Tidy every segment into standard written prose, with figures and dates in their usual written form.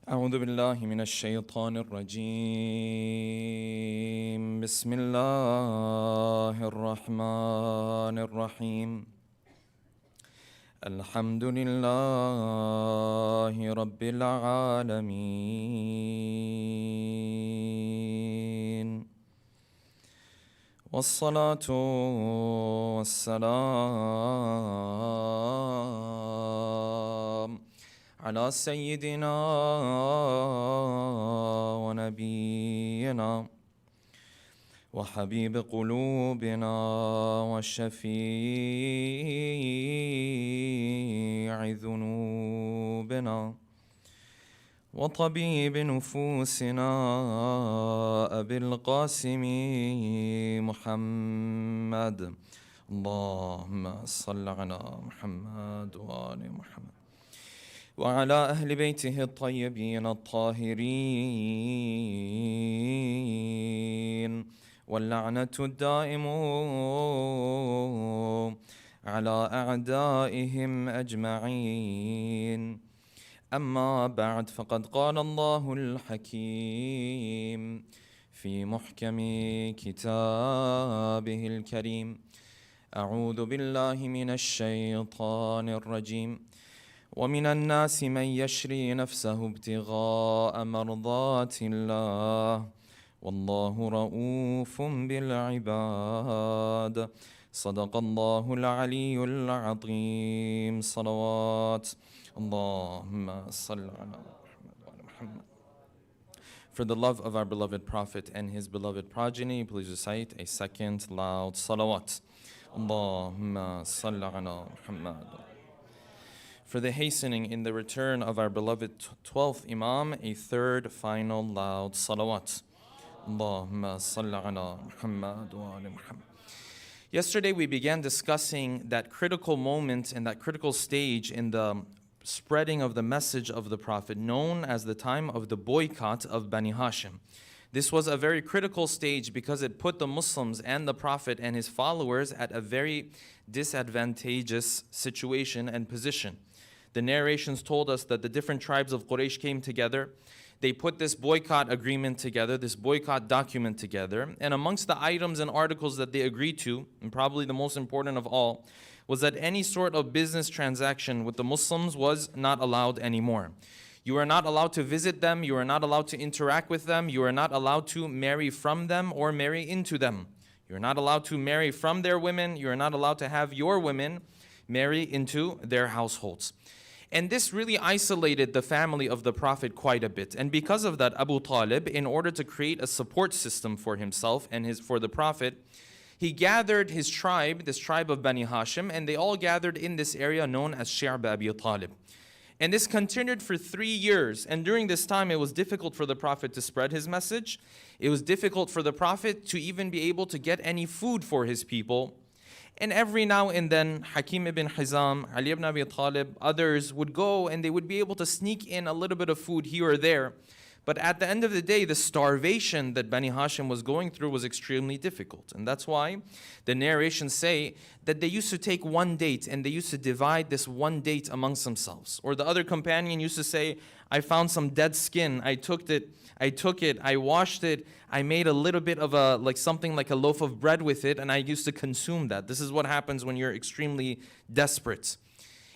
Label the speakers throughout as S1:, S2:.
S1: أعوذ بالله من الشيطان الرجيم بسم الله الرحمن الرحيم الحمد لله رب العالمين والصلاة والسلام على سيدنا ونبينا وحبيب قلوبنا وشفيع ذنوبنا وطبيب نفوسنا أبي القاسم محمد اللهم صل على محمد وآل محمد وعلى أهل بيته الطيبين الطاهرين واللعنة الدائم على أعدائهم أجمعين أما بعد فقد قال الله الحكيم في محكم كتابه الكريم أعوذ بالله من الشيطان الرجيم ومن الناس من يشري نفسه ابتغاء مرضات الله والله رؤوف بالعباد صدق الله العلي العظيم صلوات اللهم صل على محمد. For the love of our beloved Prophet and his beloved progeny, please recite a second loud salawat. Allahumma salli ala Muhammad. For the hastening in the return of our beloved 12th Imam, a third final loud salawat. Allahumma salli ala Muhammad wa ala Muhammad. Yesterday we began discussing that critical moment and that critical stage in the spreading of the message of the Prophet, known as the time of the boycott of Bani Hashim. This was a very critical stage because it put the Muslims and the Prophet and his followers at a very disadvantageous situation and position. The narrations told us that the different tribes of Quraish came together. They put this boycott agreement together, this boycott document together. And amongst the items and articles that they agreed to, and probably the most important of all, was that any sort of business transaction with the Muslims was not allowed anymore. You are not allowed to visit them. You are not allowed to interact with them. You are not allowed to marry from them or marry into them. You are not allowed to marry from their women. You are not allowed to have your women marry into their households. And this really isolated the family of the Prophet quite a bit. And because of that, Abu Talib, in order to create a support system for himself and for the Prophet, he gathered his tribe, this tribe of Bani Hashim, and they all gathered in this area known as Shi'b Abi Talib. And this continued for 3 years. And during this time, it was difficult for the Prophet to spread his message. It was difficult for the Prophet to even be able to get any food for his people. And every now and then, Hakim ibn Hizam, Ali ibn Abi Talib, others would go and they would be able to sneak in a little bit of food here or there. But at the end of the day, the starvation that Bani Hashim was going through was extremely difficult. And that's why the narrations say that they used to take one date and they used to divide this one date amongst themselves. Or the other companion used to say, I found some dead skin, I took it, I washed it, I made a little bit of something like a loaf of bread with it, and I used to consume that. This is what happens when you're extremely desperate.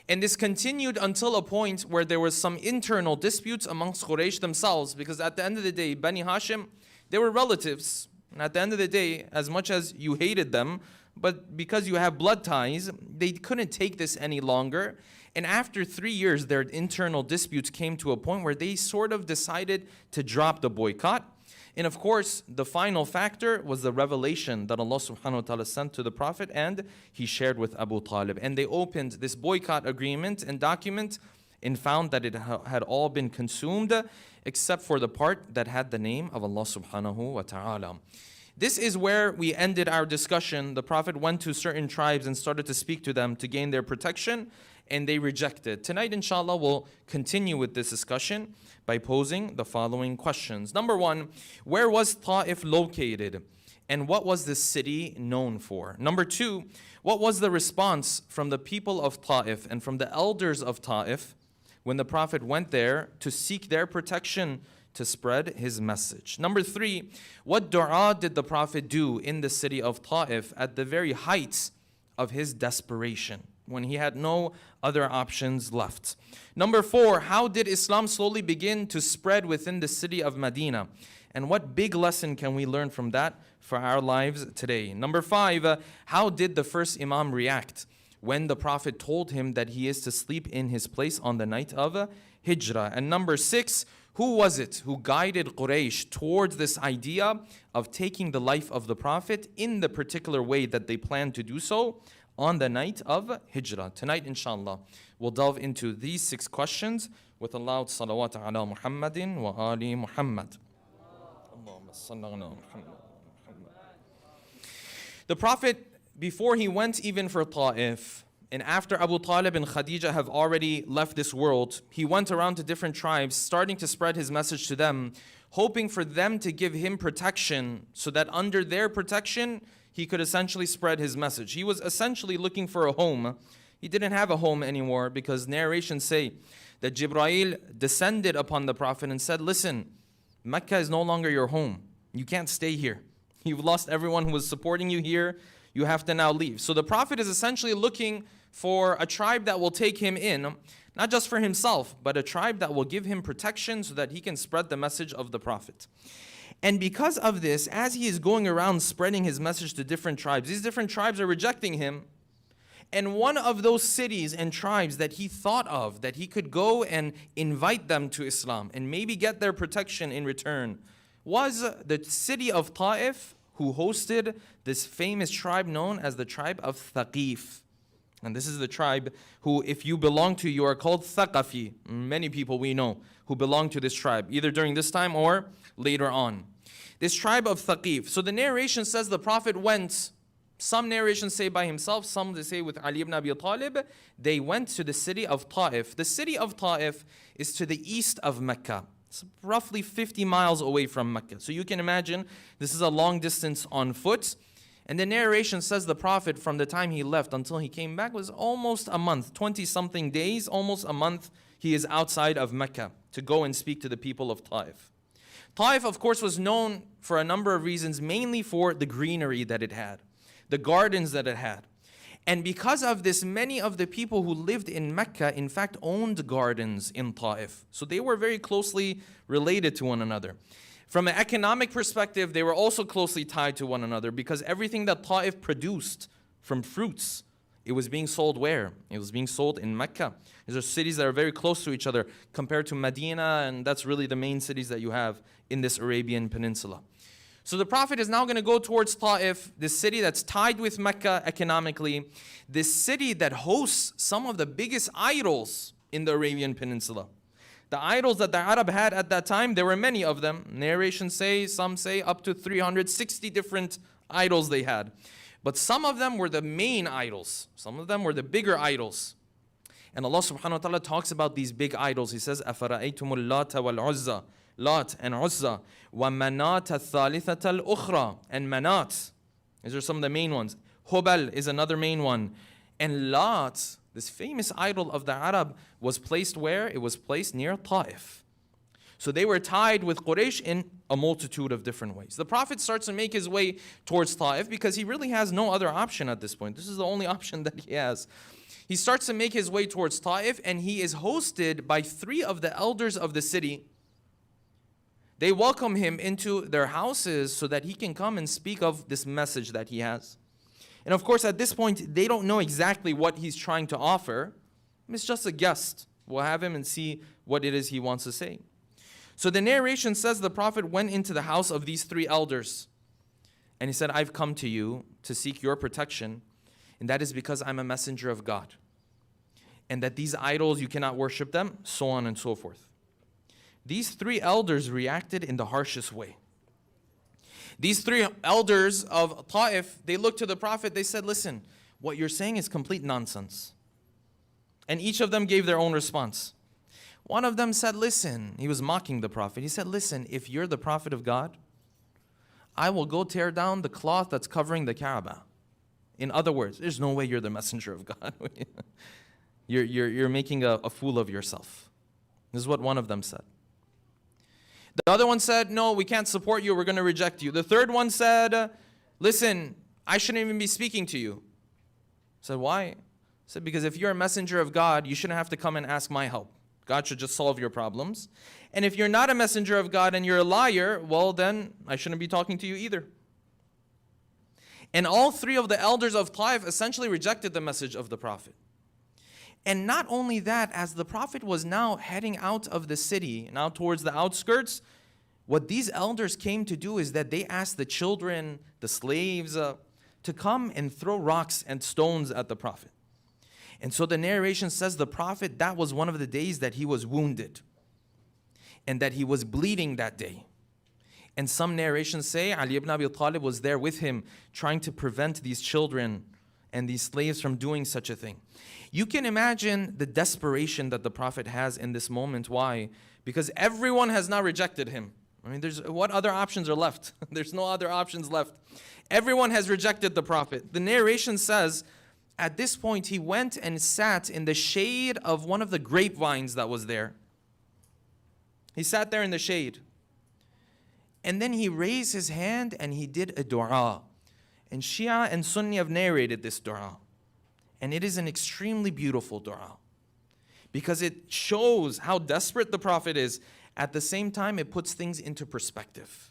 S1: And this continued until a point where there was some internal disputes amongst Quraysh themselves, because at the end of the day, Bani Hashim, they were relatives. And at the end of the day, as much as you hated them, but because you have blood ties, they couldn't take this any longer. And after 3 years, their internal disputes came to a point where they sort of decided to drop the boycott. And of course, the final factor was the revelation that Allah subhanahu wa ta'ala sent to the Prophet and he shared with Abu Talib. And they opened this boycott agreement and document and found that it had all been consumed except for the part that had the name of Allah subhanahu wa ta'ala. This is where we ended our discussion. The Prophet went to certain tribes and started to speak to them to gain their protection, and they rejected. Tonight, inshallah, we'll continue with this discussion by posing the following questions. Number one, where was Ta'if located? And what was the city known for? Number two, what was the response from the people of Ta'if and from the elders of Ta'if when the Prophet went there to seek their protection to spread his message. Number 3, what dua did the Prophet do in the city of Ta'if at the very height of his desperation, when he had no other options left? Number 4, how did Islam slowly begin to spread within the city of Madinah? And what big lesson can we learn from that for our lives today? Number 5, how did the first Imam react when the Prophet told him that he is to sleep in his place on the night of Hijrah? And number 6, who was it who guided Quraish towards this idea of taking the life of the Prophet in the particular way that they planned to do so on the night of Hijrah? Tonight, inshallah, we'll delve into these 6 questions with a loud salawat ala Muhammadin wa ali Muhammad. The Prophet, before he went even for Ta'if, and after Abu Talib and Khadija have already left this world, he went around to different tribes, starting to spread his message to them, hoping for them to give him protection so that under their protection, he could essentially spread his message. He was essentially looking for a home. He didn't have a home anymore because narrations say that Jibreel descended upon the Prophet and said, listen, Mecca is no longer your home. You can't stay here. You've lost everyone who was supporting you here. You have to now leave. So the Prophet is essentially looking for a tribe that will take him in, not just for himself, but a tribe that will give him protection so that he can spread the message of the Prophet. And because of this, as he is going around spreading his message to different tribes, these different tribes are rejecting him. And one of those cities and tribes that he thought of, that he could go and invite them to Islam and maybe get their protection in return, was the city of Ta'if, who hosted this famous tribe known as the tribe of Thaqif. And this is the tribe who, if you belong to, you are called Thaqafi. Many people we know who belong to this tribe, either during this time or later on. This tribe of Thaqif. So the narration says the Prophet went, some narrations say by himself, some they say with Ali ibn Abi Talib, they went to the city of Ta'if. The city of Ta'if is to the east of Mecca. It's roughly 50 miles away from Mecca. So you can imagine this is a long distance on foot. And the narration says the Prophet, from the time he left until he came back, was almost a month, 20-something days, almost a month, he is outside of Mecca to go and speak to the people of Ta'if. Ta'if, of course, was known for a number of reasons, mainly for the greenery that it had, the gardens that it had. And because of this, many of the people who lived in Mecca, in fact, owned gardens in Ta'if. So they were very closely related to one another. From an economic perspective, they were also closely tied to one another because everything that Ta'if produced from fruits, it was being sold where? It was being sold in Mecca. These are cities that are very close to each other compared to Medina, and that's really the main cities that you have in this Arabian Peninsula. So the Prophet is now going to go towards Ta'if, this city that's tied with Mecca economically, this city that hosts some of the biggest idols in the Arabian Peninsula. The idols that the Arab had at that time, there were many of them. Narrations say, some say up to 360 different idols they had. But some of them were the main idols. Some of them were the bigger idols. And Allah subhanahu wa ta'ala talks about these big idols. He says, أَفَرَأَيْتُمُ اللَّاتَ وَالْعُزَّى, Lat and Uzza, وَمَنَاتَ الثَّالِثَةَ الْأُخْرَى, and Manat. These are some of the main ones. Hubal is another main one. And Lat, this famous idol of the Arab, was placed where? It was placed near Ta'if. So they were tied with Quraysh in a multitude of different ways. The Prophet starts to make his way towards Ta'if because he really has no other option at this point. This is the only option that he has. He starts to make his way towards Ta'if, and he is hosted by 3 of the elders of the city. They welcome him into their houses so that he can come and speak of this message that he has. And of course, at this point, they don't know exactly what he's trying to offer. It's just a guest. We'll have him and see what it is he wants to say. So the narration says the Prophet went into the house of these 3 elders. And he said, I've come to you to seek your protection. And that is because I'm a messenger of God. And that these idols, you cannot worship them, so on and so forth. These 3 elders reacted in the harshest way. These 3 elders of Ta'if, they looked to the Prophet, they said, listen, what you're saying is complete nonsense. And each of them gave their own response. One of them said, listen, he was mocking the Prophet. He said, listen, if you're the Prophet of God, I will go tear down the cloth that's covering the Kaaba. In other words, there's no way you're the messenger of God. You're making a fool of yourself. This is what one of them said. The other one said, no, we can't support you. We're going to reject you. The third one said, listen, I shouldn't even be speaking to you. I said, why? I said, because if you're a messenger of God, you shouldn't have to come and ask my help. God should just solve your problems. And if you're not a messenger of God and you're a liar, well, then I shouldn't be talking to you either. And all three of the elders of Taif essentially rejected the message of the Prophet. And not only that, as the Prophet was now heading out of the city, now towards the outskirts, what these elders came to do is that they asked the children, the slaves, to come and throw rocks and stones at the Prophet. And so the narration says the Prophet, that was one of the days that he was wounded and that he was bleeding that day. And some narrations say Ali ibn Abi Talib was there with him, trying to prevent these children and these slaves from doing such a thing. You can imagine the desperation that the Prophet has in this moment. Why? Because everyone has now rejected him. I mean, what other options are left? There's no other options left. Everyone has rejected the Prophet. The narration says, at this point, he went and sat in the shade of one of the grapevines that was there. He sat there in the shade. And then he raised his hand and he did a dua. And Shia and Sunni have narrated this dua. And it is an extremely beautiful dua, because it shows how desperate the Prophet is. At the same time, it puts things into perspective.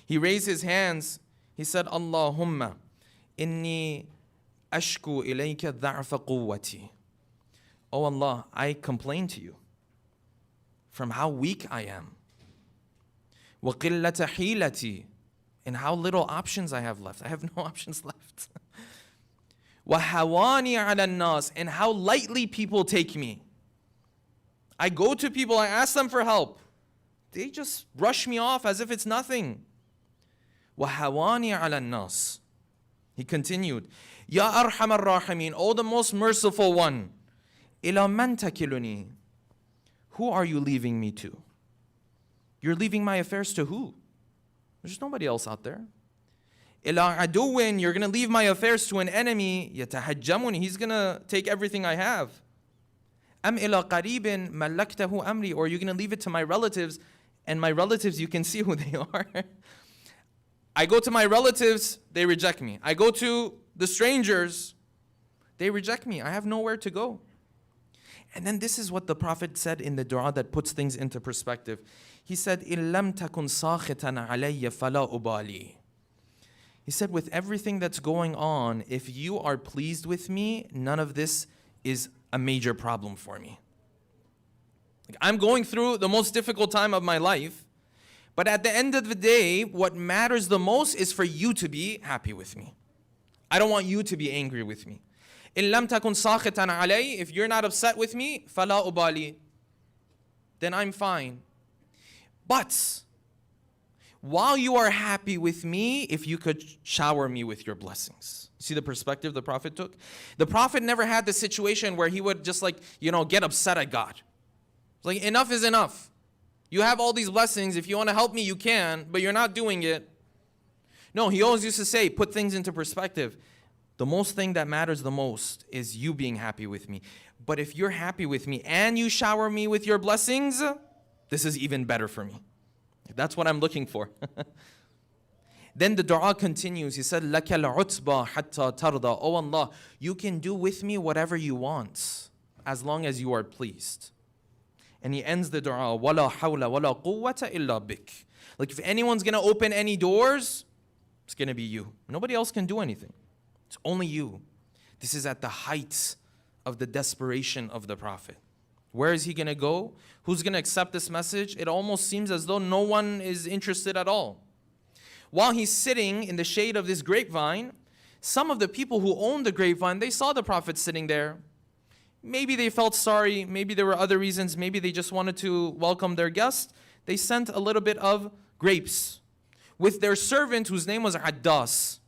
S1: He raised his hands. He said, Allahumma inni ashku ilayka dha'fa quwwati. Oh Allah, I complain to you from how weak I am. Wa qillata hilati, and how little options I have left. I have no options left. وَحَوَانِي عَلَى النَّاسِ, and how lightly people take me. I go to people, I ask them for help. They just brush me off as if it's nothing. وَحَوَانِي عَلَى النَّاسِ. He continued, Ya arhamar rahimin, O the most merciful one, إِلَى مَنْ تَكِلُنِي, who are you leaving me to? You're leaving my affairs to who? There's nobody else out there. إِلَىٰ عَدُوٍ, you're going to leave my affairs to an enemy. يَتَحَجَّمُنِ, he's going to take everything I have. أَمْ إِلَىٰ قَرِيبٍ مَلَّكْتَهُ أَمْرِي, or you're going to leave it to my relatives, and my relatives, you can see who they are. I go to my relatives, they reject me. I go to the strangers, they reject me. I have nowhere to go. And then this is what the Prophet said in the dua that puts things into perspective. He said, إِن لَمْ تَكُنْ سَاخِطًا عَلَيَّ فَلَا أُبَالِي. He said, with everything that's going on, if you are pleased with me, none of this is a major problem for me. I'm going through the most difficult time of my life, but at the end of the day, what matters the most is for you to be happy with me. I don't want you to be angry with me. إِن لَمْ تَكُنْ سَاخِطًا عَلَيَّ, if you're not upset with me, فَلَا أُبَالِي, then I'm fine. But while you are happy with me, if you could shower me with your blessings. See the perspective the Prophet took? The Prophet never had the situation where he would just get upset at God. It's like, enough is enough. You have all these blessings. If you want to help me, you can, but you're not doing it. No, he always used to say, put things into perspective. The most thing that matters the most is you being happy with me. But if you're happy with me and you shower me with your blessings, this is even better for me. That's what I'm looking for. Then the dua continues. He said, لَكَ الْعُتْبَى حَتَّى تَرْضَى. Oh Allah, you can do with me whatever you want, as long as you are pleased. And he ends the dua, وَلَا حَوْلَ وَلَا قُوَّةَ إِلَّا بِكَ. Like, if anyone's going to open any doors, it's going to be you. Nobody else can do anything. It's only you. This is at the height of the desperation of the Prophet. Where is he going to go? Who's going to accept this message? It almost seems as though no one is interested at all. While he's sitting in the shade of this grapevine, some of the people who owned the grapevine, they saw the Prophet sitting there. Maybe they felt sorry. Maybe there were other reasons. Maybe they just wanted to welcome their guest. They sent a little bit of grapes with their servant whose name was Addas.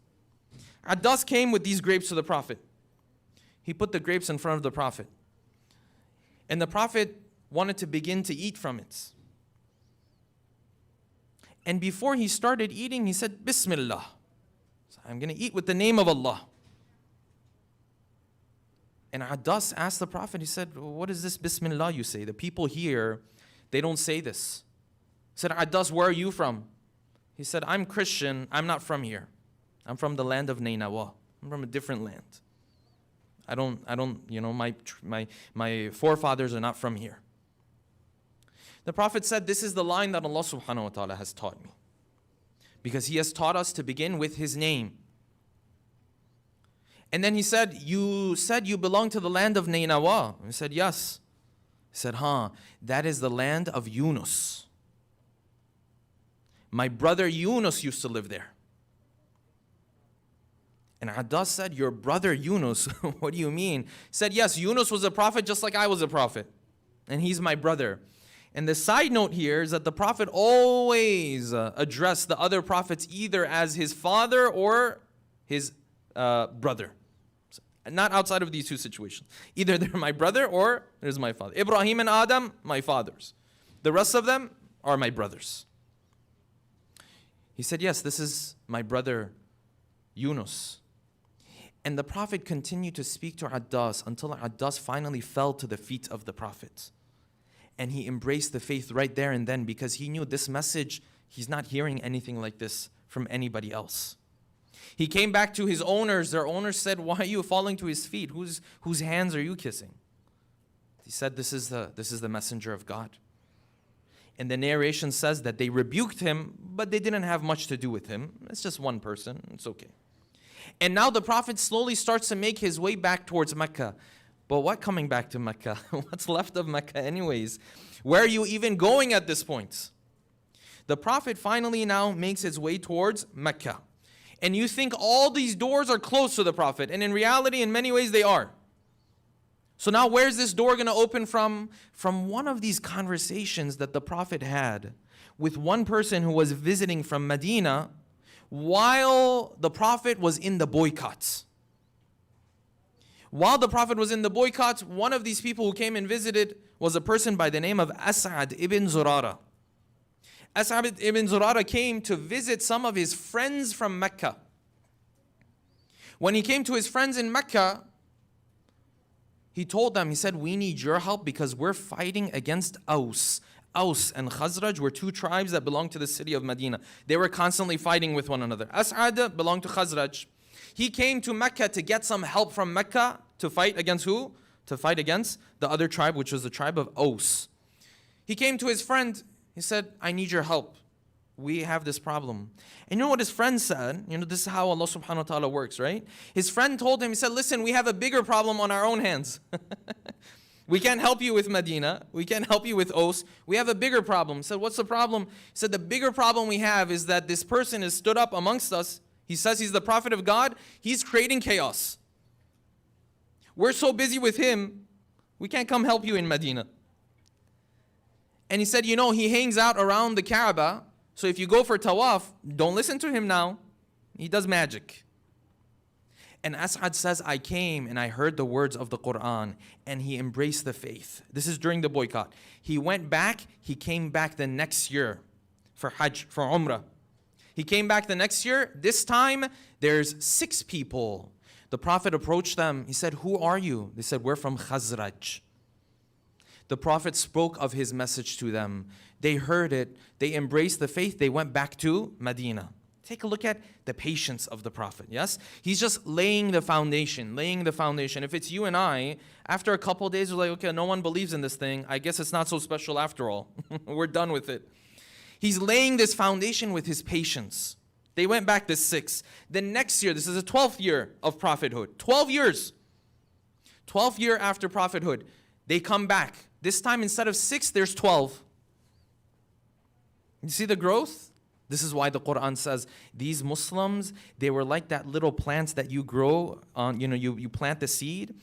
S1: Addas came with these grapes to the Prophet. He put the grapes in front of the Prophet. And the Prophet wanted to begin to eat from it. And before he started eating, he said, Bismillah. So I'm going to eat with the name of Allah. And Adas asked the Prophet, he said, what is this Bismillah you say? The people here, they don't say this. He said, Adas, where are you from? He said, I'm Christian, I'm not from here. I'm from the land of Nainawa. I'm from a different land. I don't, my forefathers are not from here. The Prophet said, this is the line that Allah subhanahu wa ta'ala has taught me. Because He has taught us to begin with His name. And then he said you belong to the land of Nainawa. I said, yes. He said, that is the land of Yunus. My brother Yunus used to live there. And Adas said, your brother Yunus, what do you mean? He said, yes, Yunus was a prophet just like I was a prophet. And he's my brother. And the side note here is that the Prophet always addressed the other prophets either as his father or his brother. Not outside of these two situations. Either they're my brother or there's my father. Ibrahim and Adam, my fathers. The rest of them are my brothers. He said, yes, this is my brother Yunus. And the Prophet continued to speak to Adas until Adas finally fell to the feet of the Prophet. And he embraced the faith right there and then because he knew this message, he's not hearing anything like this from anybody else. He came back to his owners. Their owners said, why are you falling to his feet? Whose hands are you kissing? He said, this is the messenger of God. And the narration says that they rebuked him, but they didn't have much to do with him. It's just one person. It's okay. And now the Prophet slowly starts to make his way back towards Mecca. But what coming back to Mecca? What's left of Mecca anyways? Where are you even going at this point? The Prophet finally now makes his way towards Mecca. And you think all these doors are closed to the Prophet. And in reality, in many ways, they are. So now where's this door going to open from? From one of these conversations that the Prophet had with one person who was visiting from Medina while the Prophet was in the boycott. While the Prophet was in the boycott, one of these people who came and visited was a person by the name of As'ad ibn Zurara. As'ad ibn Zurara came to visit some of his friends from Mecca. When he came to his friends in Mecca, he told them, he said, we need your help because we're fighting against Aus. Aus and Khazraj were two tribes that belonged to the city of Madinah. They were constantly fighting with one another. As'ad belonged to Khazraj. He came to Mecca to get some help from Mecca to fight against who? To fight against the other tribe, which was the tribe of Aus. He came to his friend. He said, I need your help. We have this problem. And you know what his friend said? This is how Allah subhanahu wa ta'ala works, right? His friend told him, he said, listen, we have a bigger problem on our own hands. We can't help you with Medina. We can't help you with Aus. We have a bigger problem. He said, what's the problem? He said, the bigger problem we have is that this person has stood up amongst us. He says he's the prophet of God. He's creating chaos. We're so busy with him, we can't come help you in Medina. And he said, he hangs out around the Kaaba. So if you go for tawaf, don't listen to him now. He does magic. And As'ad says, I came and I heard the words of the Quran and he embraced the faith. This is during the boycott. He went back, he came back the next year for Hajj, for Umrah. He came back the next year. This time, there's 6 people. The Prophet approached them. He said, who are you? They said, we're from Khazraj. The Prophet spoke of his message to them. They heard it. They embraced the faith. They went back to Medina. Take a look at the patience of the Prophet, yes? He's just laying the foundation, If it's you and I, after a couple of days, we're like, okay, no one believes in this thing. I guess it's not so special after all. We're done with it. He's laying this foundation with his patience. They went back to 6. The next year, this is the 12th year of prophethood. 12 years. 12th year after prophethood. They come back. This time, instead of 6, there's 12. You see the growth? This is why the Quran says, these Muslims, they were like that little plants that you grow on, you plant the seed.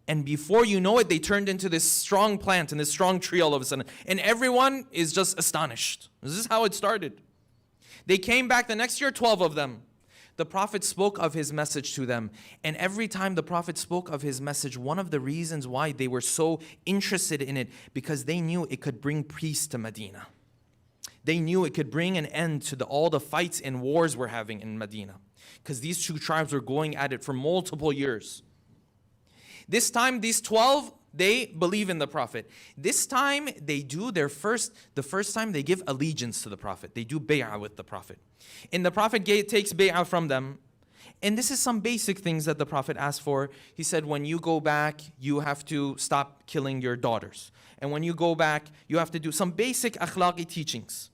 S1: And before you know it, they turned into this strong plant and this strong tree all of a sudden. And everyone is just astonished. This is how it started. They came back the next year, 12 of them. The Prophet spoke of his message to them. And every time the Prophet spoke of his message, one of the reasons why they were so interested in it, because they knew it could bring peace to Medina. They knew it could bring an end to all the fights and wars we're having in Medina. Because these two tribes were going at it for multiple years. This time, these 12, they believe in the Prophet. This time, they do the first time they give allegiance to the Prophet. They do bay'ah with the Prophet. And the Prophet takes bay'ah from them. And this is some basic things that the Prophet asked for. He said, when you go back, you have to stop killing your daughters. And when you go back, you have to do some basic akhlaqi teachings.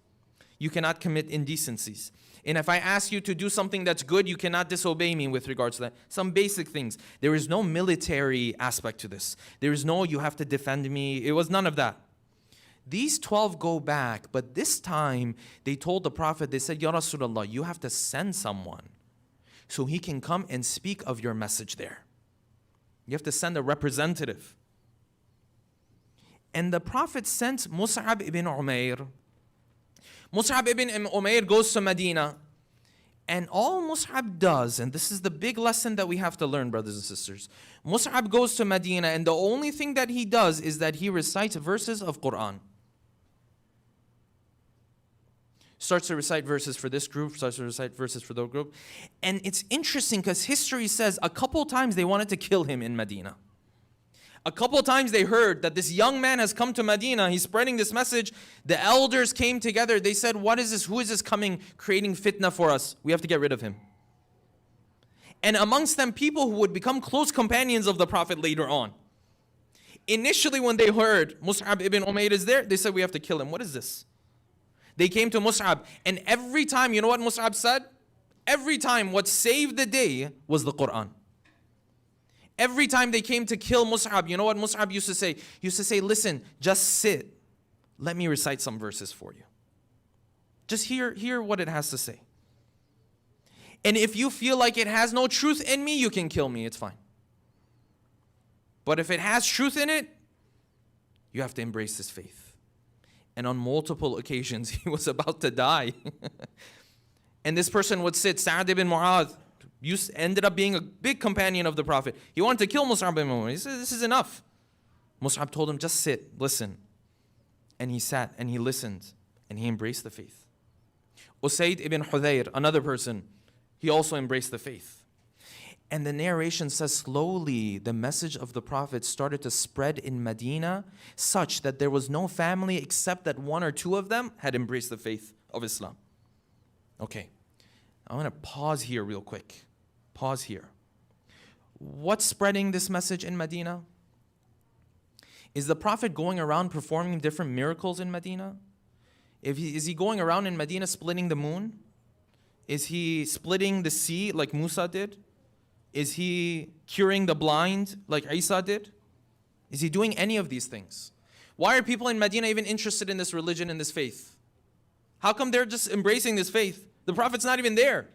S1: You cannot commit indecencies. And if I ask you to do something that's good, you cannot disobey me with regards to that. Some basic things. There is no military aspect to this. There is no, you have to defend me. It was none of that. These 12 go back, but this time they told the Prophet, they said, Ya Rasulullah, you have to send someone so he can come and speak of your message there. You have to send a representative. And the Prophet sent Mus'ab ibn Umair. Mus'ab ibn Umair goes to Medina. And all Mus'ab does, and this is the big lesson that we have to learn, brothers and sisters. Mus'ab goes to Medina, and the only thing that he does is that he recites verses of Quran. Starts to recite verses for this group, starts to recite verses for that group. And it's interesting because history says a couple times they wanted to kill him in Medina. A couple times they heard that this young man has come to Medina. He's spreading this message. The elders came together. They said, what is this? Who is this coming, creating fitna for us? We have to get rid of him. And amongst them, people who would become close companions of the Prophet later on. Initially, when they heard Mus'ab ibn Umair is there, they said, we have to kill him. What is this? They came to Mus'ab. And every time, you know what Mus'ab said? Every time, what saved the day was the Quran. Every time they came to kill Mus'ab, you know what Mus'ab used to say? He used to say, listen, just sit. Let me recite some verses for you. Just hear what it has to say. And if you feel like it has no truth in me, you can kill me. It's fine. But if it has truth in it, you have to embrace this faith. And on multiple occasions, he was about to die. And this person would sit, Sa'ad ibn Mu'adh, ended up being a big companion of the Prophet. He wanted to kill Mus'ab ibn Umair. He said, this is enough. Mus'ab told him, just sit, listen. And he sat and he listened and he embraced the faith. Usayd ibn Hudayr, another person, he also embraced the faith. And the narration says slowly the message of the Prophet started to spread in Medina such that there was no family except that one or two of them had embraced the faith of Islam. Okay, I want to pause here real quick. Pause here. What's spreading this message in Medina? Is the Prophet going around performing different miracles in Medina? Is he going around in Medina splitting the moon? Is he splitting the sea like Musa did? Is he curing the blind like Isa did? Is he doing any of these things? Why are people in Medina even interested in this religion and this faith? How come they're just embracing this faith? The Prophet's not even there.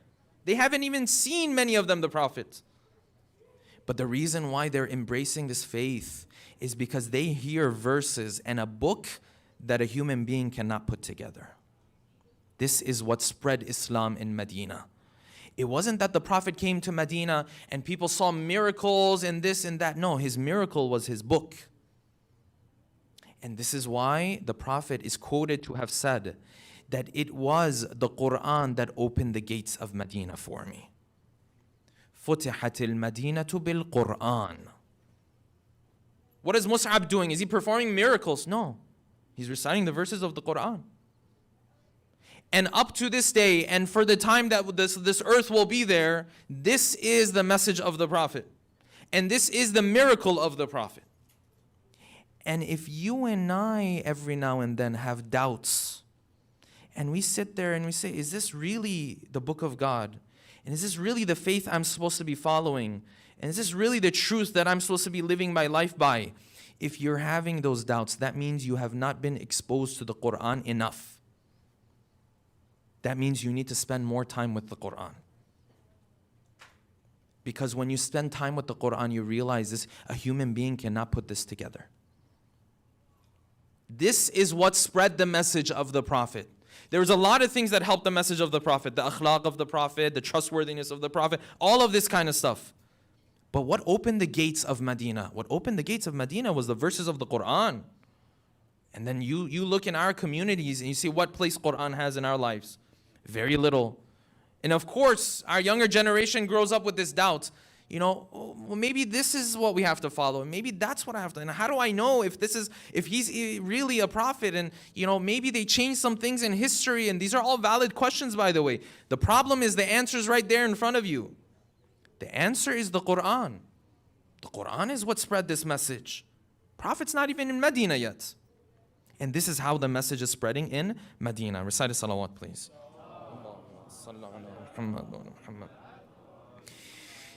S1: They haven't even seen, many of them, the Prophet. But the reason why they're embracing this faith is because they hear verses and a book that a human being cannot put together. This is what spread Islam in Medina. It wasn't that the Prophet came to Medina and people saw miracles and this and that. No, his miracle was his book. And this is why the Prophet is quoted to have said that it was the Quran that opened the gates of Medina for me. فُتِحَتِ الْمَدِينَةُ بِالْقُرْآنِ. What is Mus'ab doing? Is he performing miracles? No. He's reciting the verses of the Quran. And up to this day, and for the time that this earth will be there, this is the message of the Prophet. And this is the miracle of the Prophet. And if you and I every now and then have doubts, and we sit there and we say, is this really the book of God? And is this really the faith I'm supposed to be following? And is this really the truth that I'm supposed to be living my life by? If you're having those doubts, that means you have not been exposed to the Quran enough. That means you need to spend more time with the Quran. Because when you spend time with the Quran, you realize this, a human being cannot put this together. This is what spread the message of the Prophet. There was a lot of things that helped the message of the Prophet, the akhlaq of the Prophet, the trustworthiness of the Prophet, all of this kind of stuff. But what opened the gates of Medina? What opened the gates of Medina was the verses of the Quran. And then you look in our communities and you see what place Quran has in our lives. Very little. And of course, our younger generation grows up with this doubt. well, maybe this is what we have to follow. And maybe that's what I have to. And how do I know if he's really a prophet? And, maybe they changed some things in history. And these are all valid questions, by the way. The problem is the answer is right there in front of you. The answer is the Quran. The Quran is what spread this message. Prophet's not even in Medina yet. And this is how the message is spreading in Medina. Recite a salawat, please.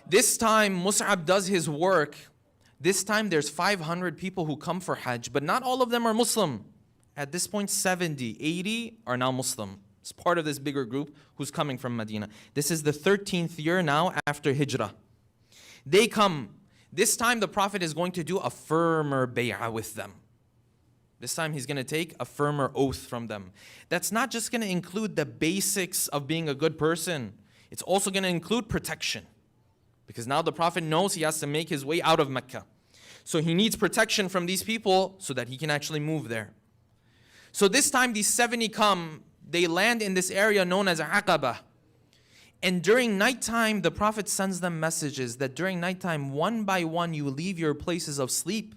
S1: This time Mus'ab does his work. This time there's 500 people who come for Hajj, but not all of them are Muslim. At this point, 70, 80 are now Muslim. It's part of this bigger group who's coming from Medina. This is the 13th year now after Hijrah. They come. This time the Prophet is going to do a firmer bay'ah with them. This time he's going to take a firmer oath from them. That's not just going to include the basics of being a good person. It's also going to include protection. Because now the Prophet knows he has to make his way out of Mecca. So he needs protection from these people so that he can actually move there. So this time these 70 come, they land in this area known as Aqaba. And during nighttime, the Prophet sends them messages that during nighttime, one by one, you leave your places of sleep.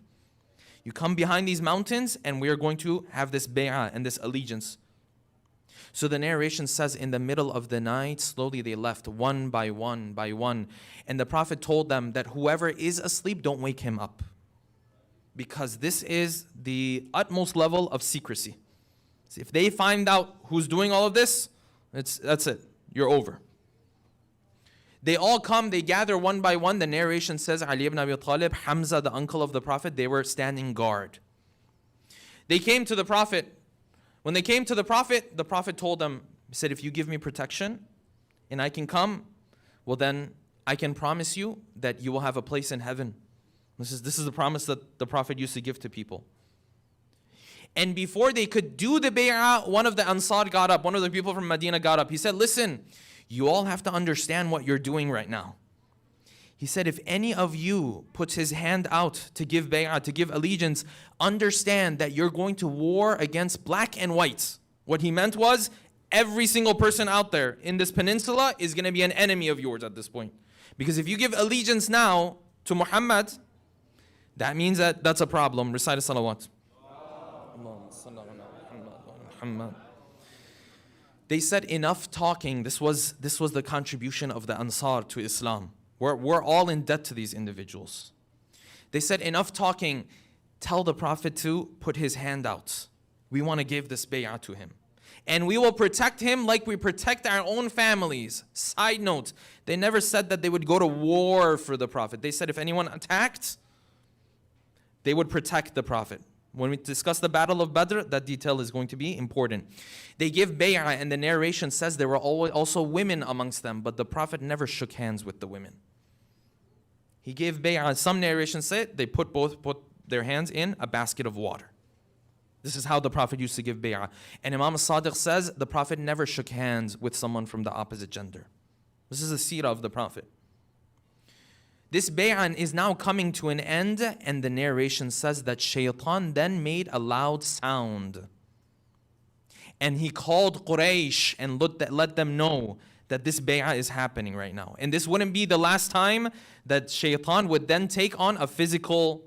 S1: You come behind these mountains and we are going to have this bay'ah and this allegiance. So the narration says in the middle of the night, slowly they left one by one by one. And the Prophet told them that whoever is asleep, don't wake him up. Because this is the utmost level of secrecy. So if they find out who's doing all of this, that's it. You're over. They all come, they gather one by one. The narration says Ali ibn Abi Talib, Hamza, the uncle of the Prophet, they were standing guard. They came to the Prophet. When they came to the Prophet told them, he said, if you give me protection and I can come, well then I can promise you that you will have a place in heaven. This is the promise that the Prophet used to give to people. And before they could do the bay'ah, one of the Ansar got up, one of the people from Medina got up. He said, listen, you all have to understand what you're doing right now. He said, if any of you puts his hand out to give bay'ah, to give allegiance, understand that you're going to war against black and white. What he meant was, every single person out there in this peninsula is going to be an enemy of yours at this point. Because if you give allegiance now to Muhammad, that means that that's a problem. Recite a salawat. They said enough talking. This was the contribution of the Ansar to Islam. We're all in debt to these individuals. They said enough talking. Tell the Prophet to put his hand out. We want to give this bay'ah to him. And we will protect him like we protect our own families. Side note, they never said that they would go to war for the Prophet. They said if anyone attacked, they would protect the Prophet. When we discuss the Battle of Badr, that detail is going to be important. They give bay'ah, and the narration says there were also women amongst them, but the Prophet never shook hands with the women. He gave bay'ah. Some narrations say they put their hands in a basket of water. This is how the Prophet used to give bay'ah. And Imam Sadiq says the Prophet never shook hands with someone from the opposite gender. This is the seerah of the Prophet. This bay'ah is now coming to an end, and the narration says that Shaitan then made a loud sound. And he called Quraish and let them know that this bay'ah is happening right now. And this wouldn't be the last time that Shaitan would then take on a physical,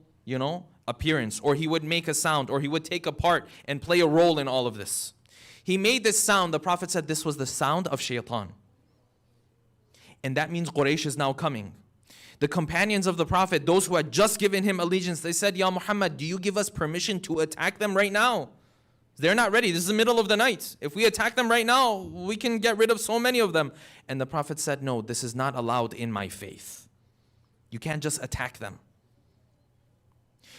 S1: appearance, or he would make a sound, or he would take a part and play a role in all of this. He made this sound. The Prophet said this was the sound of Shaitan. And that means Quraysh is now coming. The companions of the Prophet, those who had just given him allegiance, they said, Ya Muhammad, do you give us permission to attack them right now? They're not ready. This is the middle of the night. If we attack them right now, we can get rid of so many of them. And the Prophet said, no, this is not allowed in my faith. You can't just attack them.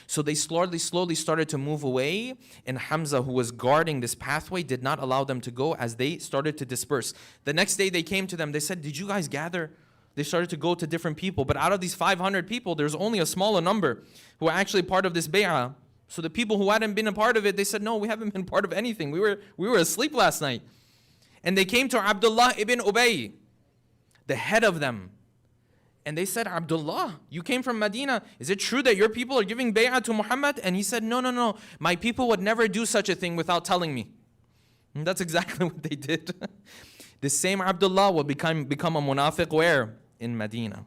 S1: So they slowly started to move away, and Hamza, who was guarding this pathway, did not allow them to go as they started to disperse. The next day they came to them, they said, did you guys gather? They started to go to different people, but out of these 500 people, there's only a smaller number who are actually part of this bay'ah. So the people who hadn't been a part of it, they said, no, we haven't been part of anything. We were asleep last night. And they came to Abdullah ibn Ubay, the head of them. And they said, Abdullah, you came from Medina. Is it true that your people are giving bay'ah to Muhammad? And he said, no. My people would never do such a thing without telling me. And that's exactly what they did. The same Abdullah will become a munafiq where? In Medina.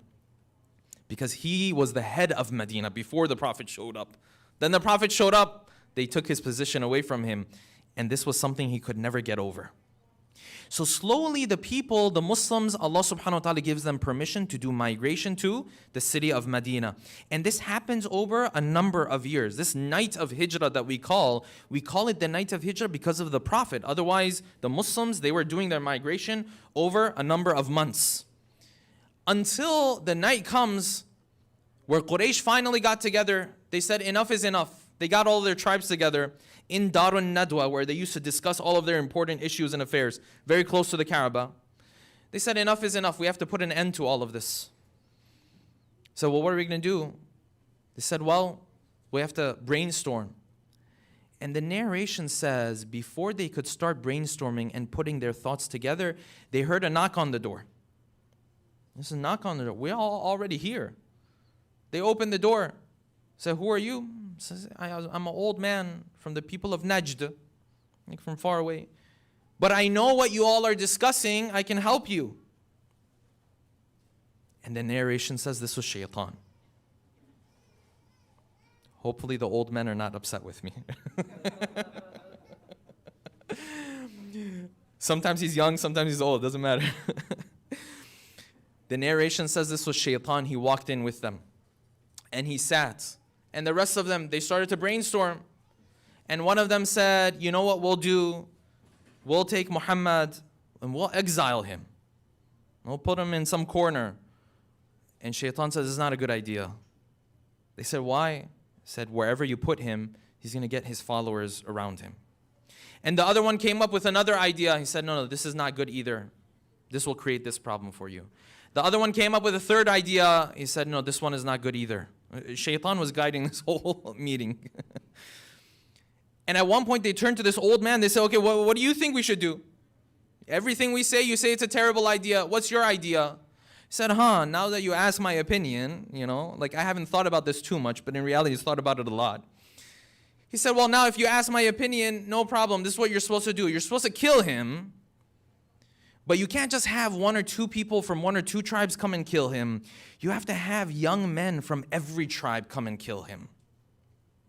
S1: because he was the head of Medina before the Prophet showed up. Then the Prophet showed up, they took his position away from him, and this was something he could never get over. So slowly the people, the Muslims, Allah subhanahu wa ta'ala gives them permission to do migration to the city of Medina. And this happens over a number of years. This night of Hijrah that we call it the night of Hijrah because of the Prophet. Otherwise, the Muslims, they were doing their migration over a number of months. Until the night comes where Quraysh finally got together. They said enough is enough. They got all their tribes together in Darun Nadwa, where they used to discuss all of their important issues and affairs, very close to the Kaaba. They said enough is enough. We have to put an end to all of this. So well, what are we going to do? They said, well, we have to brainstorm. And the narration says, before they could start brainstorming and putting their thoughts together, they heard a knock on the door. This is a knock on the door. We're all already here. They opened the door. Said, who are you? Says, I'm an old man from the people of Najd, like from far away. But I know what you all are discussing. I can help you. And the narration says this was Shaitan. Hopefully the old men are not upset with me. Sometimes he's young, sometimes he's old. Doesn't matter. The narration says this was Shaitan. He walked in with them. And he sat. And the rest of them, they started to brainstorm. And one of them said, you know what we'll do? We'll take Muhammad and we'll exile him. We'll put him in some corner. And Shaitan says, this is not a good idea. They said, why? He said, wherever you put him, he's going to get his followers around him. And the other one came up with another idea. He said, no, this is not good either. This will create this problem for you. The other one came up with a third idea. He said, no, this one is not good either. Shaitan was guiding this whole meeting. And at one point they turned to this old man. They said, okay, what do you think we should do? Everything we say, you say it's a terrible idea. What's your idea? He said, now that you ask my opinion, like I haven't thought about this too much, but in reality he's thought about it a lot. He said, well, now if you ask my opinion, no problem. This is what you're supposed to do. You're supposed to kill him. But you can't just have one or two people from one or two tribes come and kill him. You have to have young men from every tribe come and kill him.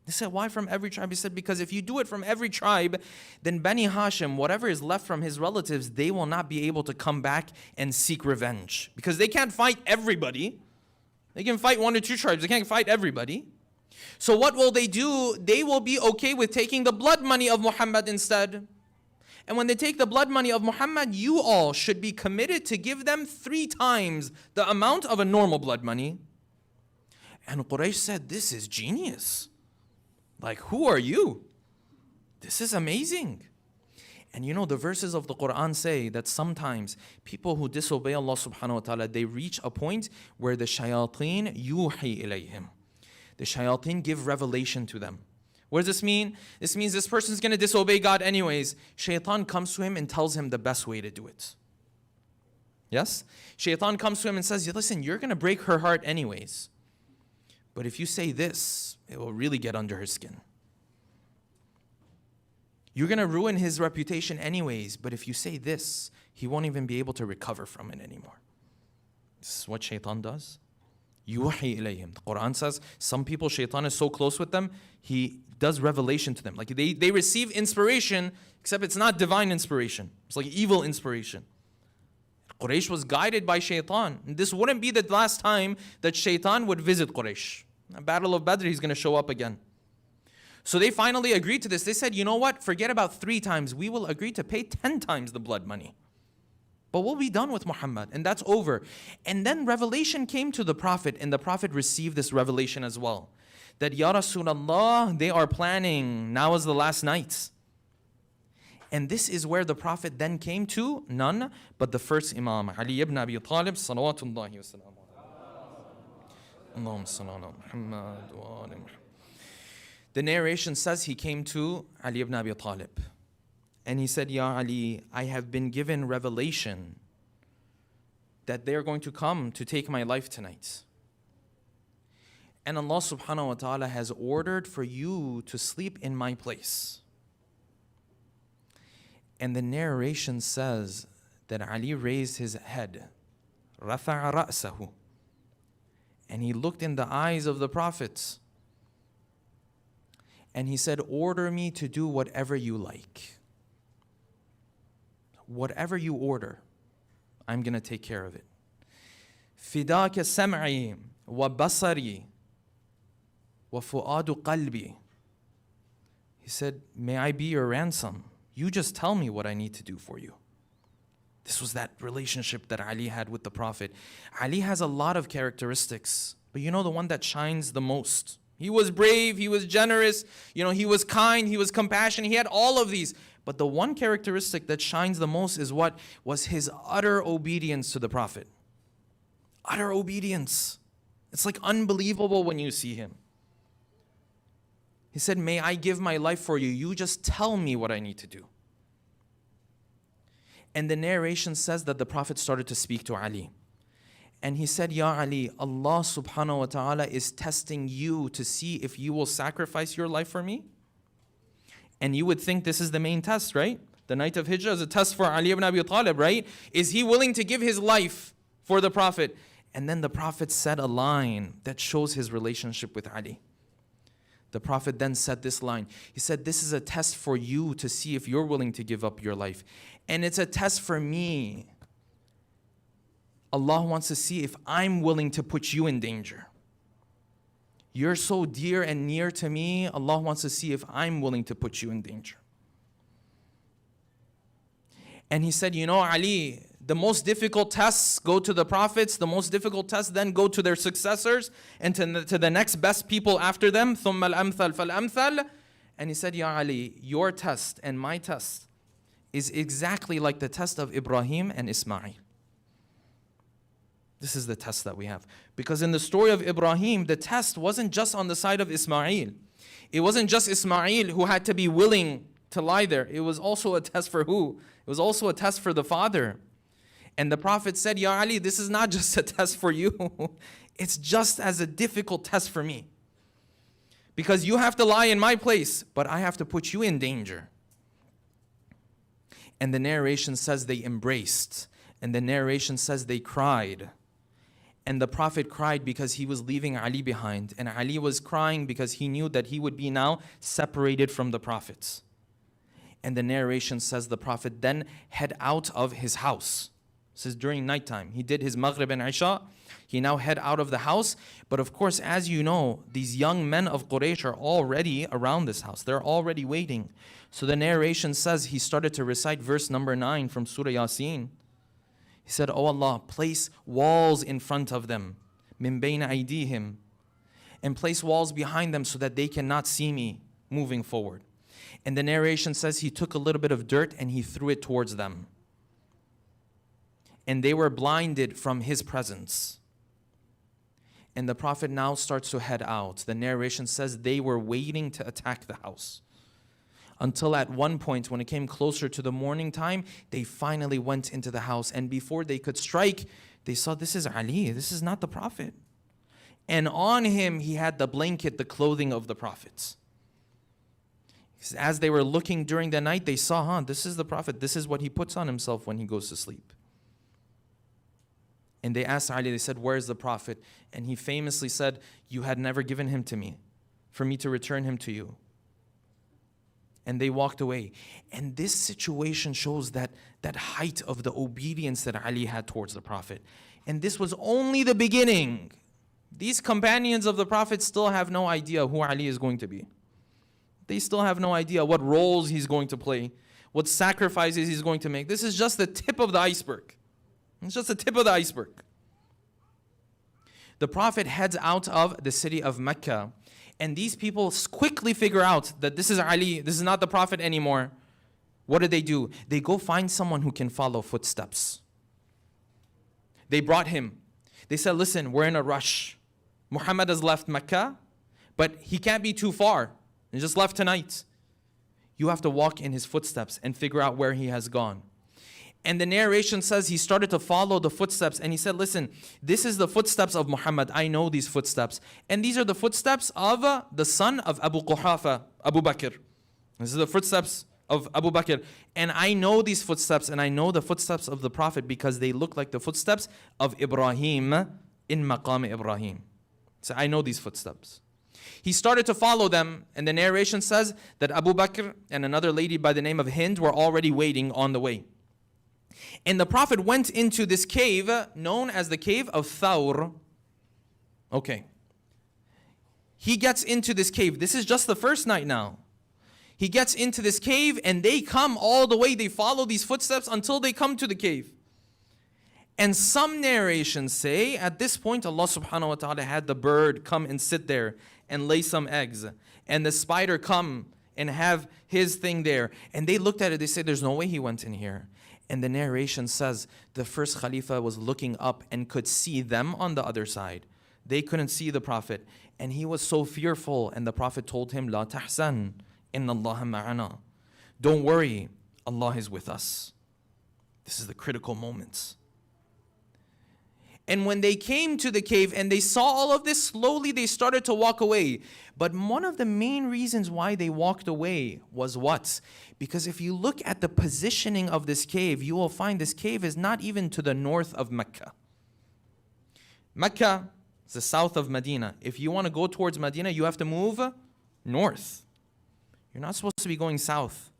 S1: They said, why from every tribe? He said, because if you do it from every tribe, then Bani Hashim, whatever is left from his relatives, they will not be able to come back and seek revenge. Because they can't fight everybody. They can fight one or two tribes. They can't fight everybody. So what will they do? They will be okay with taking the blood money of Muhammad instead. And when they take the blood money of Muhammad, you all should be committed to give them 3 times the amount of a normal blood money. And Quraysh said, this is genius. Like, who are you? This is amazing. And the verses of the Quran say that sometimes people who disobey Allah subhanahu wa ta'ala, they reach a point where the shayateen yuhi ilayhim. The shayateen give revelation to them. What does this mean? This means this person's going to disobey God anyways. Shaitan comes to him and tells him the best way to do it. Yes? Shaitan comes to him and says, listen, you're going to break her heart anyways. But if you say this, it will really get under her skin. You're going to ruin his reputation anyways. But if you say this, he won't even be able to recover from it anymore. This is what Shaitan does. Yuhi ilayhim. The Quran says some people, Shaitan is so close with them, he does revelation to them. Like they receive inspiration, except it's not divine inspiration. It's like evil inspiration. Quraysh was guided by Shaitan. And this wouldn't be the last time that Shaitan would visit Quraysh. The Battle of Badr, he's going to show up again. So they finally agreed to this. They said, you know what? Forget about 3 times. We will agree to pay 10 times the blood money. But we'll be done with Muhammad, and that's over. And then revelation came to the Prophet, and the Prophet received this revelation as well. That, Ya Rasulullah, they are planning, now is the last night. And this is where the Prophet then came to none but the first Imam, Ali ibn Abi Talib, salawatullahi wa salam. Allahumma salli ala Muhammad wa ala Muhammad. The narration says he came to Ali ibn Abi Talib. And he said, Ya Ali, I have been given revelation that they are going to come to take my life tonight. And Allah subhanahu wa ta'ala has ordered for you to sleep in my place. And the narration says that Ali raised his head, رَفَعَ رَأْسَهُ. And he looked in the eyes of the Prophet. And he said, order me to do whatever you like. Whatever you order, I'm going to take care of it. فِدَاكَ سَمْعِي وَبَصَرِي وَفُؤَادُ قَلْبِي. He said, may I be your ransom? You just tell me what I need to do for you. This was that relationship that Ali had with the Prophet. Ali has a lot of characteristics, but you know the one that shines the most? He was brave, he was generous, he was kind, he was compassionate, he had all of these. But the one characteristic that shines the most is what was his utter obedience to the Prophet. Utter obedience. It's like unbelievable when you see him. He said, may I give my life for you? You just tell me what I need to do. And the narration says that the Prophet started to speak to Ali. And he said, Ya Ali, Allah subhanahu wa ta'ala is testing you to see if you will sacrifice your life for me. And you would think this is the main test, right? The night of Hijrah is a test for Ali ibn Abi Talib, right? Is he willing to give his life for the Prophet? And then the Prophet said a line that shows his relationship with Ali. The Prophet then said this line. He said, this is a test for you to see if you're willing to give up your life. And it's a test for me. Allah wants to see if I'm willing to put you in danger. You're so dear and near to me, Allah wants to see if I'm willing to put you in danger. And he said, Ali, the most difficult tests go to the prophets, the most difficult tests then go to their successors and to the next best people after them. ثُمَّ الْأَمْثَلْ فَالْأَمْثَلْ. And he said, Ya Ali, your test and my test is exactly like the test of Ibrahim and Ismail. This is the test that we have. Because in the story of Ibrahim, the test wasn't just on the side of Ismail. It wasn't just Ismail who had to be willing to lie there. It was also a test for who? It was also a test for the father. And the Prophet said, Ya Ali, this is not just a test for you. It's just as a difficult test for me. Because you have to lie in my place, but I have to put you in danger. And the narration says they embraced. And the narration says they cried. And the Prophet cried because he was leaving Ali behind. And Ali was crying because he knew that he would be now separated from the Prophets. And the narration says the Prophet then head out of his house. This is during nighttime. He did his Maghrib and Isha. He now head out of the house. But of course, as you know, these young men of Quraysh are already around this house. They're already waiting. So the narration says he started to recite verse number 9 from Surah Yasin. He said, Oh Allah, place walls in front of them, min bayna aydihim, and place walls behind them so that they cannot see me moving forward. And the narration says he took a little bit of dirt and he threw it towards them. And they were blinded from his presence. And the Prophet now starts to head out. The narration says they were waiting to attack the house. Until at one point, when it came closer to the morning time, they finally went into the house. And before they could strike, they saw this is Ali, this is not the Prophet. And on him, he had the blanket, the clothing of the Prophets. As they were looking during the night, they saw, this is the Prophet. This is what he puts on himself when he goes to sleep. And they asked Ali, they said, where is the Prophet? And he famously said, you had never given him to me, for me to return him to you. And they walked away. And this situation shows that height of the obedience that Ali had towards the Prophet. And this was only the beginning. These companions of the Prophet still have no idea who Ali is going to be. They still have no idea what roles he's going to play, what sacrifices he's going to make. This is just the tip of the iceberg. It's just the tip of the iceberg. The Prophet heads out of the city of Mecca. And these people quickly figure out that this is Ali, this is not the Prophet anymore. What do? They go find someone who can follow footsteps. They brought him. They said, listen, we're in a rush. Muhammad has left Mecca, but he can't be too far. He just left tonight. You have to walk in his footsteps and figure out where he has gone. And the narration says he started to follow the footsteps and he said, listen, this is the footsteps of Muhammad. I know these footsteps. And these are the footsteps of the son of Abu Quhafa, Abu Bakr. This is the footsteps of Abu Bakr. And I know these footsteps and I know the footsteps of the Prophet because they look like the footsteps of Ibrahim in Maqam Ibrahim. So I know these footsteps. He started to follow them, and the narration says that Abu Bakr and another lady by the name of Hind were already waiting on the way. And the Prophet went into this cave known as the cave of Thawr. Okay. He gets into this cave. This is just the first night now. He gets into this cave and they come all the way. They follow these footsteps until they come to the cave. And some narrations say at this point Allah subhanahu wa ta'ala had the bird come and sit there and lay some eggs. And the spider come and have his thing there. And they looked at it, they said there's no way he went in here. And the narration says the first Khalifa was looking up and could see them on the other side. They couldn't see the Prophet. And he was so fearful. And the Prophet told him, La tahzan, inna Allaha ma'ana. Don't worry, Allah is with us. This is the critical moments. And when they came to the cave and they saw all of this, slowly they started to walk away. But one of the main reasons why they walked away was what? Because if you look at the positioning of this cave, you will find this cave is not even to the north of Mecca. Mecca is the south of Medina. If you want to go towards Medina, you have to move north. You're not supposed to be going south.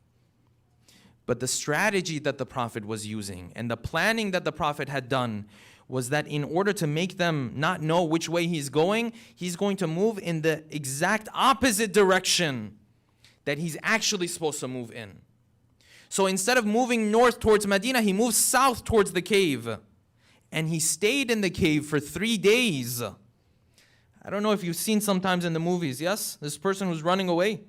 S1: But the strategy that the Prophet was using and the planning that the Prophet had done was that in order to make them not know which way he's going to move in the exact opposite direction that he's actually supposed to move in. So instead of moving north towards Medina, he moved south towards the cave. And he stayed in the cave for 3 days. I don't know if you've seen sometimes in the movies, yes? This person who's running away.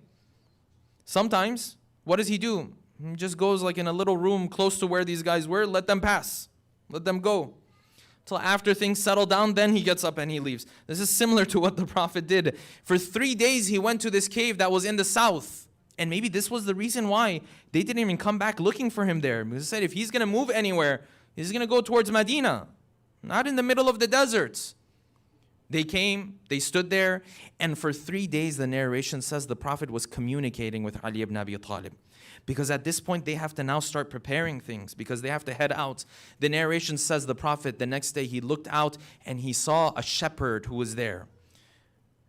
S1: Sometimes, what does he do? He just goes like in a little room close to where these guys were, let them pass, let them go. Till after things settle down, then he gets up and he leaves. This is similar to what the Prophet did. For 3 days he went to this cave that was in the south. And maybe this was the reason why they didn't even come back looking for him there. Because they said if he's going to move anywhere, he's going to go towards Madinah, not in the middle of the deserts. They came, they stood there, and for 3 days the narration says the Prophet was communicating with Ali ibn Abi Talib. Because at this point they have to now start preparing things because they have to head out. The narration says the Prophet the next day he looked out and he saw a shepherd who was there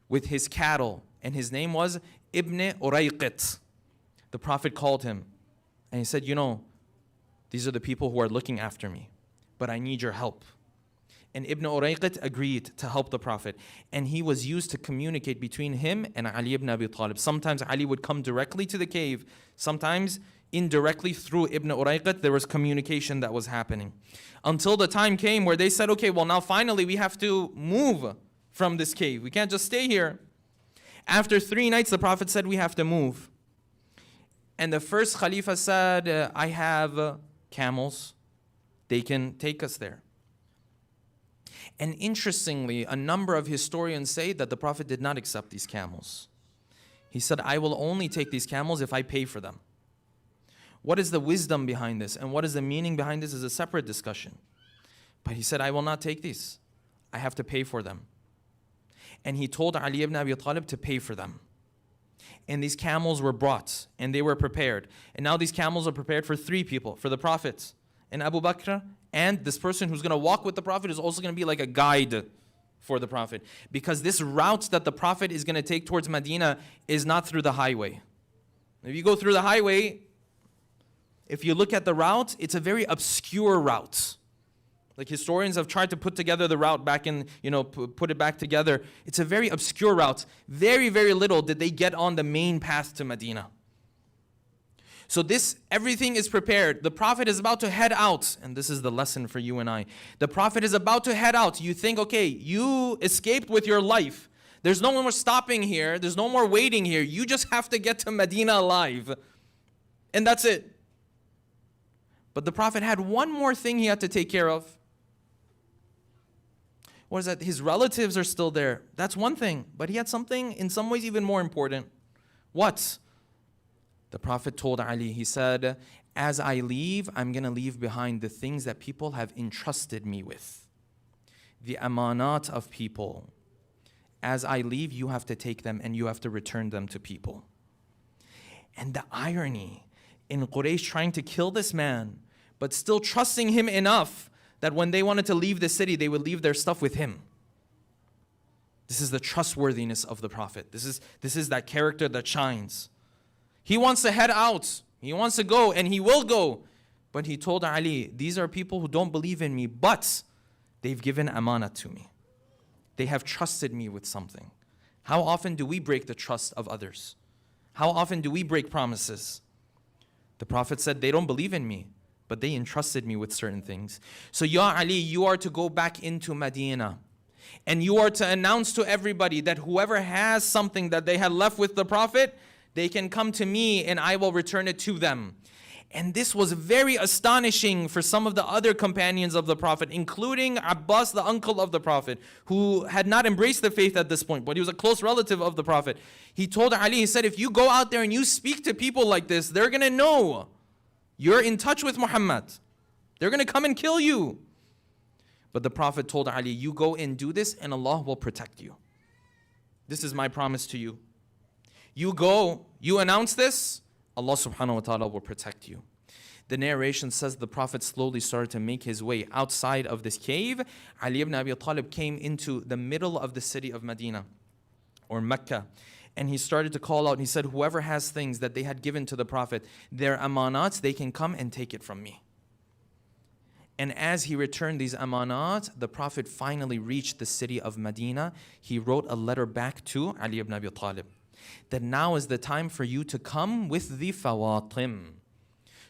S1: with his cattle, and his name was Ibn Urayqit. The Prophet called him and he said, you know, these are the people who are looking after me, but I need your help. And Ibn Urayqit agreed to help the Prophet. And he was used to communicate between him and Ali ibn Abi Talib. Sometimes Ali would come directly to the cave. Sometimes indirectly through Ibn Urayqit, there was communication that was happening. Until the time came where they said, okay, well now finally we have to move from this cave. We can't just stay here. After 3 nights, the Prophet said, we have to move. And the first Khalifa said, I have camels. They can take us there. And interestingly, a number of historians say that the Prophet did not accept these camels. He said, I will only take these camels if I pay for them. What is the wisdom behind this? And what is the meaning behind this is a separate discussion. But he said, I will not take these. I have to pay for them. And he told Ali ibn Abi Talib to pay for them. And these camels were brought and they were prepared. And now these camels are prepared for 3 people, for the Prophet and Abu Bakr, and this person who's going to walk with the Prophet is also going to be like a guide for the Prophet. Because this route that the Prophet is going to take towards Medina is not through the highway. If you go through the highway, if you look at the route, it's a very obscure route. Like historians have tried to put together the route back in, put it back together. It's a very obscure route. Very, very little did they get on the main path to Medina. So everything is prepared. The Prophet is about to head out. And this is the lesson for you and I. The Prophet is about to head out. You think, okay, you escaped with your life. There's no more stopping here. There's no more waiting here. You just have to get to Medina alive. And that's it. But the Prophet had one more thing he had to take care of. What is that? His relatives are still there. That's one thing. But he had something in some ways even more important. What? The Prophet told Ali, he said, as I leave, I'm going to leave behind the things that people have entrusted me with. The amanat of people. As I leave, you have to take them and you have to return them to people. And the irony in Quraysh trying to kill this man, but still trusting him enough that when they wanted to leave the city, they would leave their stuff with him. This is the trustworthiness of the Prophet. This is that character that shines. He wants to head out. He wants to go, and he will go. But he told Ali, these are people who don't believe in me, but they've given amanah to me. They have trusted me with something. How often do we break the trust of others? How often do we break promises? The Prophet said, they don't believe in me, but they entrusted me with certain things. So Ya Ali, you are to go back into Madinah. And you are to announce to everybody that whoever has something that they had left with the Prophet, they can come to me and I will return it to them. And this was very astonishing for some of the other companions of the Prophet, including Abbas, the uncle of the Prophet, who had not embraced the faith at this point, but he was a close relative of the Prophet. He told Ali, he said, if you go out there and you speak to people like this, they're going to know you're in touch with Muhammad. They're going to come and kill you. But the Prophet told Ali, you go and do this and Allah will protect you. This is my promise to you. You go, you announce this, Allah subhanahu wa ta'ala will protect you. The narration says the Prophet slowly started to make his way outside of this cave. Ali ibn Abi Talib came into the middle of the city of Medina or Mecca. And he started to call out. He said, whoever has things that they had given to the Prophet, their amanats, they can come and take it from me. And as he returned these amanat, the Prophet finally reached the city of Medina. He wrote a letter back to Ali ibn Abi Talib that now is the time for you to come with the Fawatim,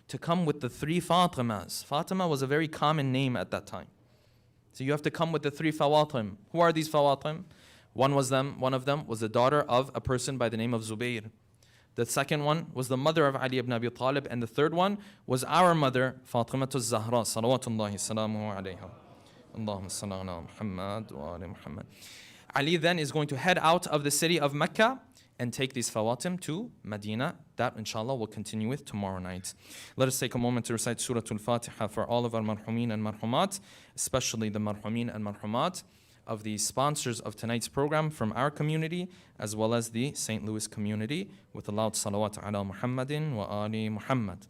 S1: to come with the 3 Fatimas. Fatima was a very common name at that time. So you have to come with the 3 Fawatim. Who are these Fawatim? One of them was the daughter of a person by the name of Zubayr. The second one was the mother of Ali ibn Abi Talib, and the third one was our mother, Fatimatu Zahra, salawatullahi salamuhu alayha. Allahumma salli ala Muhammad wa ali Muhammad. Ali then is going to head out of the city of Mecca and take these Fawatim to Madinah. That inshallah we'll continue with tomorrow night. Let us take a moment to recite Surah Al-Fatiha for all of our marhumin and marhumat, especially the marhumin and marhumat of the sponsors of tonight's program from our community as well as the St. Louis community, with a loud salawat ala Muhammadin wa ali Muhammad.